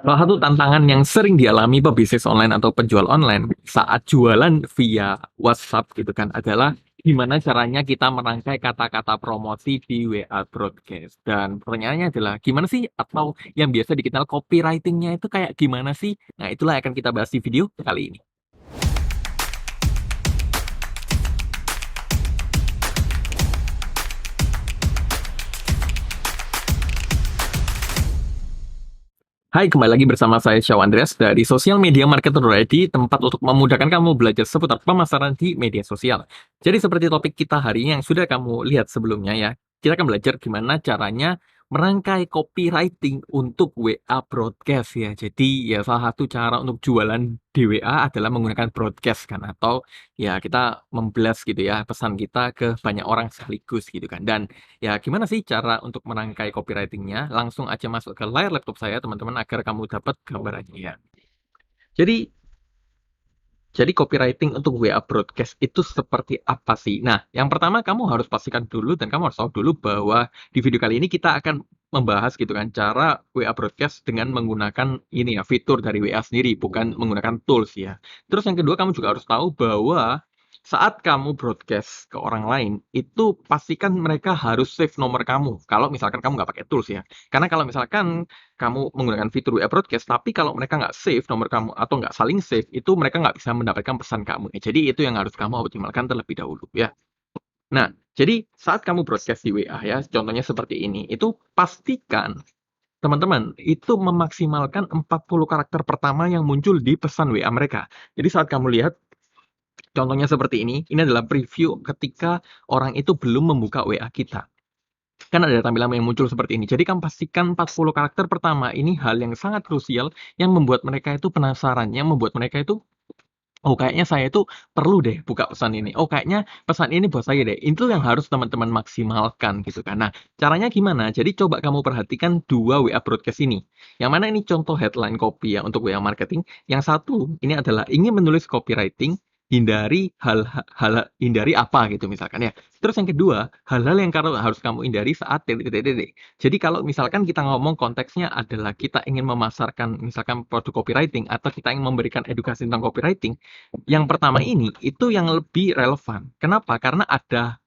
Salah satu tantangan yang sering dialami pebisnis online atau penjual online saat jualan via WhatsApp gitu kan adalah gimana caranya kita merangkai kata-kata promosi di WA broadcast. Dan pertanyaannya adalah gimana sih atau yang biasa dikenal copywriting-nya itu kayak gimana sih? Nah, itulah yang akan kita bahas di video kali ini. Hai, kembali lagi bersama saya Syau Andreas dari Social Media Marketer Ready, tempat untuk memudahkan kamu belajar seputar pemasaran di media sosial. Jadi seperti topik kita hari ini yang sudah kamu lihat sebelumnya ya, kita akan belajar gimana caranya merangkai copywriting untuk WA broadcast ya. Jadi ya salah satu cara untuk jualan di WA adalah menggunakan broadcast kan, atau ya kita memblast gitu ya pesan kita ke banyak orang sekaligus gitu kan. Dan ya, gimana sih cara untuk merangkai copywriting-nya? Langsung aja masuk ke layar laptop saya, teman-teman, agar kamu dapat gambarannya ya. Jadi jadi copywriting untuk WA broadcast itu seperti apa sih? Nah, yang pertama kamu harus pastikan dulu dan kamu harus tahu dulu bahwa di video kali ini kita akan membahas gitu kan cara WA broadcast dengan menggunakan ini ya fitur dari WA sendiri bukan menggunakan tools ya. Terus yang kedua kamu juga harus tahu bahwa saat kamu broadcast ke orang lain itu pastikan mereka harus save nomor kamu. Kalau misalkan kamu nggak pakai tools ya. Karena kalau misalkan kamu menggunakan fitur WA Broadcast, tapi kalau mereka nggak save nomor kamu atau nggak saling save, itu mereka nggak bisa mendapatkan pesan kamu. Jadi itu yang harus kamu optimalkan terlebih dahulu ya. Nah, jadi saat kamu broadcast di WA ya, contohnya seperti ini, itu pastikan teman-teman itu memaksimalkan 40 karakter pertama yang muncul di pesan WA mereka. Jadi saat kamu lihat contohnya seperti ini adalah preview ketika orang itu belum membuka WA kita. Kan ada tampilan yang muncul seperti ini. Jadi kamu pastikan 40 karakter pertama ini hal yang sangat krusial yang membuat mereka itu penasaran, yang membuat mereka itu, "Oh, kayaknya saya itu perlu deh buka pesan ini. Oh, kayaknya pesan ini buat saya deh." Itu yang harus teman-teman maksimalkan gitu kan. Nah, caranya gimana? Jadi coba kamu perhatikan 2 WA broadcast ini. Yang mana ini contoh headline copy ya untuk WA marketing. Yang satu ini adalah ingin menulis copywriting, hindari apa gitu misalkan ya. Terus yang kedua, hal-hal yang harus kamu hindari saat titik, titik, titik. Jadi kalau misalkan kita ngomong konteksnya adalah kita ingin memasarkan misalkan produk copywriting atau kita ingin memberikan edukasi tentang copywriting, yang pertama ini itu yang lebih relevan. Kenapa? Karena ada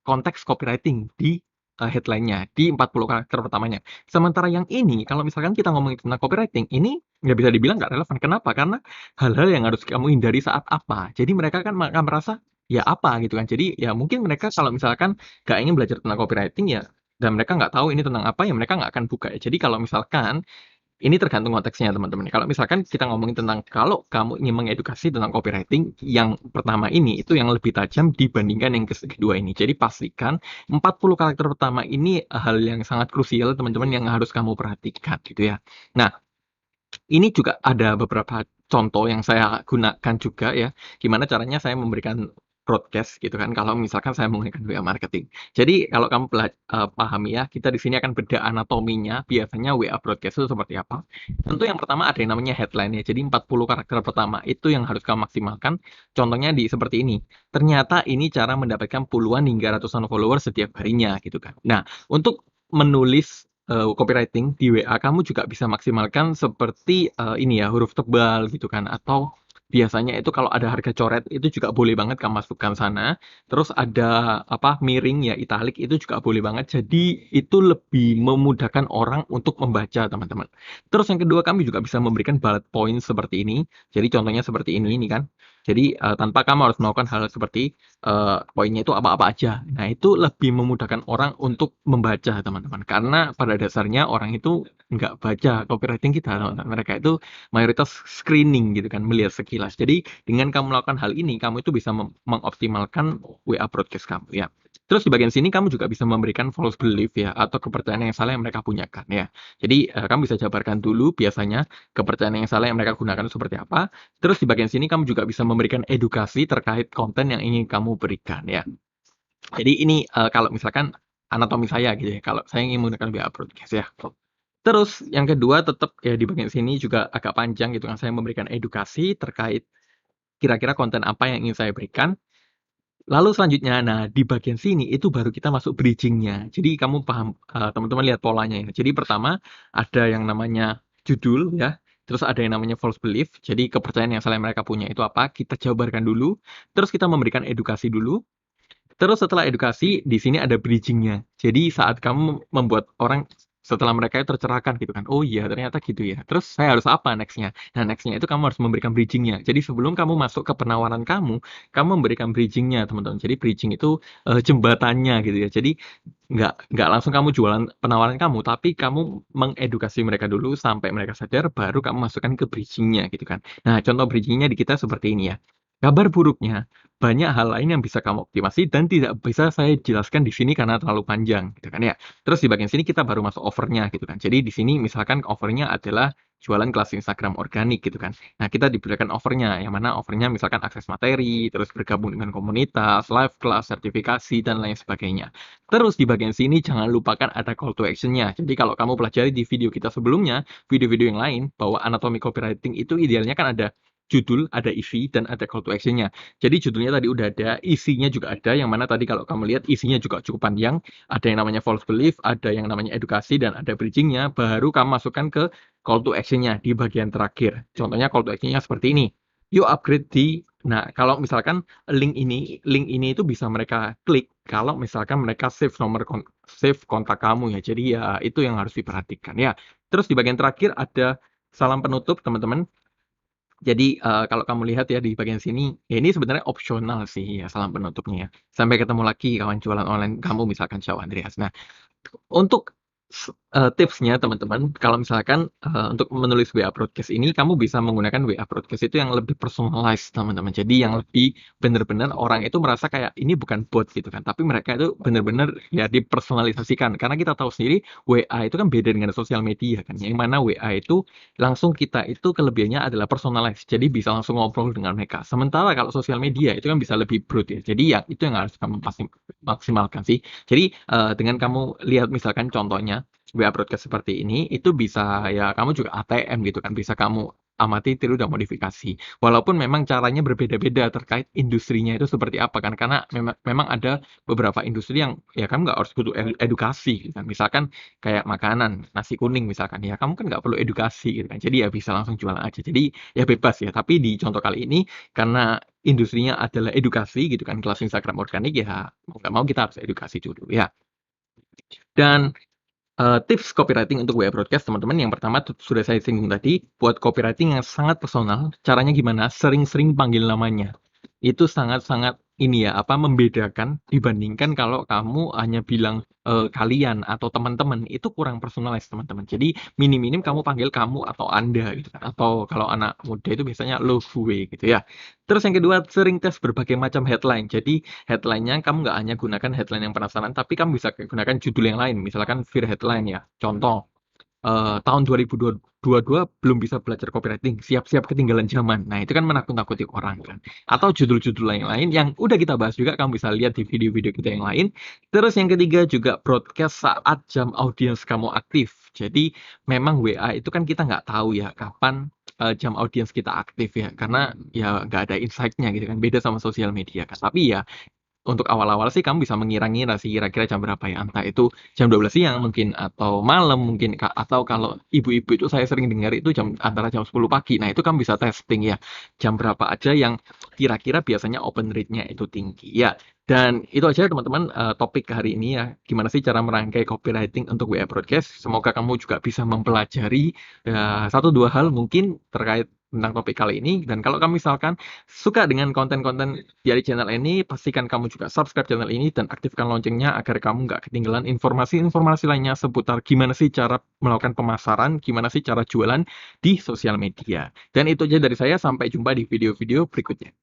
konteks copywriting di headline-nya, di 40 karakter pertamanya. Sementara yang ini, kalau misalkan kita ngomongin tentang copywriting, ini nggak bisa dibilang nggak relevan. Kenapa? Karena hal-hal yang harus kamu hindari saat apa. Jadi mereka kan akan merasa, ya apa gitu kan. Jadi ya mungkin mereka kalau misalkan nggak ingin belajar tentang copywriting ya, dan mereka nggak tahu ini tentang apa, ya mereka nggak akan buka ya. Jadi kalau misalkan ini tergantung konteksnya teman-teman. Kalau misalkan kita ngomongin tentang kalau kamu ingin mengedukasi tentang copywriting, yang pertama ini itu yang lebih tajam dibandingkan yang kedua ini. Jadi pastikan 40 karakter pertama ini hal yang sangat krusial teman-teman yang harus kamu perhatikan gitu ya. Nah, ini juga ada beberapa contoh yang saya gunakan juga ya, gimana caranya saya memberikan broadcast gitu kan, kalau misalkan saya menggunakan WA marketing. Jadi kalau kamu pahami ya, kita di sini akan bedah anatominya, biasanya WA broadcast itu seperti apa. Tentu yang pertama ada yang namanya headline ya, jadi 40 karakter pertama itu yang harus kamu maksimalkan. Contohnya di seperti ini, ternyata ini cara mendapatkan puluhan hingga ratusan followers setiap harinya gitu kan. Nah, untuk menulis copywriting di WA kamu juga bisa maksimalkan seperti, ini ya, huruf tebal gitu kan, atau biasanya itu kalau ada harga coret itu juga boleh banget kamu masukkan sana. Terus ada apa, miring ya, italik itu juga boleh banget. Jadi itu lebih memudahkan orang untuk membaca, teman-teman. Terus yang kedua, kami juga bisa memberikan bullet point seperti ini. Jadi contohnya seperti ini kan. Jadi, tanpa kamu harus melakukan hal seperti poinnya itu apa-apa aja. Nah, itu lebih memudahkan orang untuk membaca, teman-teman. Karena pada dasarnya orang itu nggak baca copywriting kita, teman-teman. Mereka itu mayoritas screening gitu kan, melihat sekilas. Jadi, dengan kamu melakukan hal ini, kamu itu bisa mengoptimalkan WA broadcast kamu ya. Terus di bagian sini kamu juga bisa memberikan false belief ya, atau kepercayaan yang salah yang mereka punyakan ya. Jadi, kamu bisa jabarkan dulu biasanya kepercayaan yang salah yang mereka gunakan seperti apa. Terus di bagian sini kamu juga bisa memberikan edukasi terkait konten yang ingin kamu berikan ya. Jadi ini, kalau misalkan anatomi saya gitu ya, kalau saya ingin menggunakan WA Broadcast ya. Terus yang kedua tetap ya di bagian sini juga agak panjang gitu kan, saya memberikan edukasi terkait kira-kira konten apa yang ingin saya berikan. Lalu selanjutnya, nah di bagian sini itu baru kita masuk bridging-nya. Jadi kamu paham, teman-teman lihat polanya ya. Jadi pertama ada yang namanya judul ya. Terus ada yang namanya false belief. Jadi kepercayaan yang salah yang mereka punya itu apa? Kita jabarkan dulu. Terus kita memberikan edukasi dulu. Terus setelah edukasi, di sini ada bridging-nya. Jadi saat kamu membuat orang setelah mereka itu tercerahkan gitu kan. Oh iya, ternyata gitu ya. Terus saya harus apa next-nya? Nah, next-nya itu kamu harus memberikan bridging-nya. Jadi sebelum kamu masuk ke penawaran kamu memberikan bridging-nya, teman-teman. Jadi bridging itu jembatannya gitu ya. Jadi nggak langsung kamu jualan penawaran kamu, tapi kamu mengedukasi mereka dulu sampai mereka sadar, baru kamu masukkan ke bridging-nya gitu kan. Nah, contoh bridging-nya di kita seperti ini ya. Kabar buruknya, banyak hal lain yang bisa kamu optimasi dan tidak bisa saya jelaskan di sini karena terlalu panjang gitu kan ya. Terus di bagian sini kita baru masuk offernya gitu kan. Jadi di sini misalkan offernya adalah jualan kelas Instagram organik gitu kan. Nah, kita diberikan offernya, yang mana offernya misalkan akses materi, terus bergabung dengan komunitas, live class, sertifikasi, dan lain sebagainya. Terus di bagian sini jangan lupakan ada call to action-nya. Jadi kalau kamu pelajari di video kita sebelumnya, video-video yang lain, bahwa anatomi copywriting itu idealnya kan ada judul, ada isi, dan ada call to action-nya. Jadi judulnya tadi udah ada, isinya juga ada, yang mana tadi kalau kamu lihat isinya juga cukup panjang, ada yang namanya false belief, ada yang namanya edukasi, dan ada bridging-nya, baru kamu masukkan ke call to action-nya di bagian terakhir. Contohnya call to action-nya seperti ini. Yuk upgrade di, nah kalau misalkan link ini itu bisa mereka klik kalau misalkan mereka save kontak kamu ya. Jadi ya itu yang harus diperhatikan ya. Terus di bagian terakhir ada salam penutup, teman-teman. Jadi, kalau kamu lihat ya di bagian sini, ya ini sebenarnya opsional sih ya salam penutupnya ya. Sampai ketemu lagi kawan jualan online kamu misalkan Syah Andreas. Nah, untuk tipsnya teman-teman, kalau misalkan, untuk menulis WA Broadcast ini, kamu bisa menggunakan WA Broadcast itu yang lebih personalized, teman-teman. Jadi yang lebih benar-benar orang itu merasa kayak ini bukan bot gitu kan, tapi mereka itu benar-benar ya dipersonalisasikan. Karena kita tahu sendiri WA itu kan beda dengan sosial media kan, yang mana WA itu langsung kita itu kelebihannya adalah personalized, jadi bisa langsung ngobrol dengan mereka. Sementara kalau sosial media itu kan bisa lebih broad ya, jadi ya itu yang harus kamu pasti maksimalkan sih. Jadi, dengan kamu lihat misalkan contohnya WA Broadcast seperti ini, itu bisa ya kamu juga ATM gitu kan, bisa kamu amati, tiru, dan modifikasi. Walaupun memang caranya berbeda-beda terkait industrinya itu seperti apa kan, karena memang ada beberapa industri yang ya kamu nggak harus butuh edukasi gitu kan. Misalkan kayak makanan, nasi kuning misalkan, ya kamu kan nggak perlu edukasi gitu kan. Jadi ya bisa langsung jualan aja. Jadi ya bebas ya, tapi di contoh kali ini karena industrinya adalah edukasi gitu kan, kelas Instagram organik ya mau nggak mau kita harus edukasi dulu ya. Dan tips copywriting untuk WA Broadcast, teman-teman, yang pertama sudah saya singgung tadi, buat copywriting yang sangat personal, caranya gimana? Sering-sering panggil namanya. Itu sangat-sangat ini ya, apa, membedakan dibandingkan kalau kamu hanya bilang, kalian atau teman-teman, itu kurang personalize, teman-teman. Jadi minim-minim kamu panggil kamu atau Anda gitu kan, atau kalau anak muda itu biasanya lo, gue gitu ya. Terus yang kedua, sering tes berbagai macam headline. Jadi headline-nya kamu nggak hanya gunakan headline yang penasaran, tapi kamu bisa gunakan judul yang lain. Misalkan fear headline ya. Contoh, tahun 2022 belum bisa belajar copywriting, siap-siap ketinggalan zaman. Nah, itu kan menakut-nakuti orang kan. Atau judul-judul lain-lain yang udah kita bahas juga, kamu bisa lihat di video-video kita yang lain. Terus yang ketiga juga broadcast saat jam audiens kamu aktif. Jadi memang WA itu kan kita nggak tahu ya kapan jam audiens kita aktif ya, karena ya nggak ada insight-nya gitu kan, beda sama sosial media kan. Tapi ya untuk awal-awal sih kamu bisa mengira-ngira sih kira-kira jam berapa ya, entah itu jam 12 siang mungkin atau malam mungkin, atau kalau ibu-ibu itu saya sering dengar itu antara jam 10 pagi. Nah, itu kamu bisa testing ya, jam berapa aja yang kira-kira biasanya open rate-nya itu tinggi ya. Dan itu aja teman-teman, topik hari ini ya, gimana sih cara merangkai copywriting untuk WA Broadcast. Semoga kamu juga bisa mempelajari, 1, 2 hal mungkin terkait tentang topik kali ini. Dan kalau kamu misalkan suka dengan konten-konten dari channel ini, pastikan kamu juga subscribe channel ini dan aktifkan loncengnya agar kamu nggak ketinggalan informasi-informasi lainnya seputar gimana sih cara melakukan pemasaran, gimana sih cara jualan di sosial media. Dan itu aja dari saya, sampai jumpa di video-video berikutnya.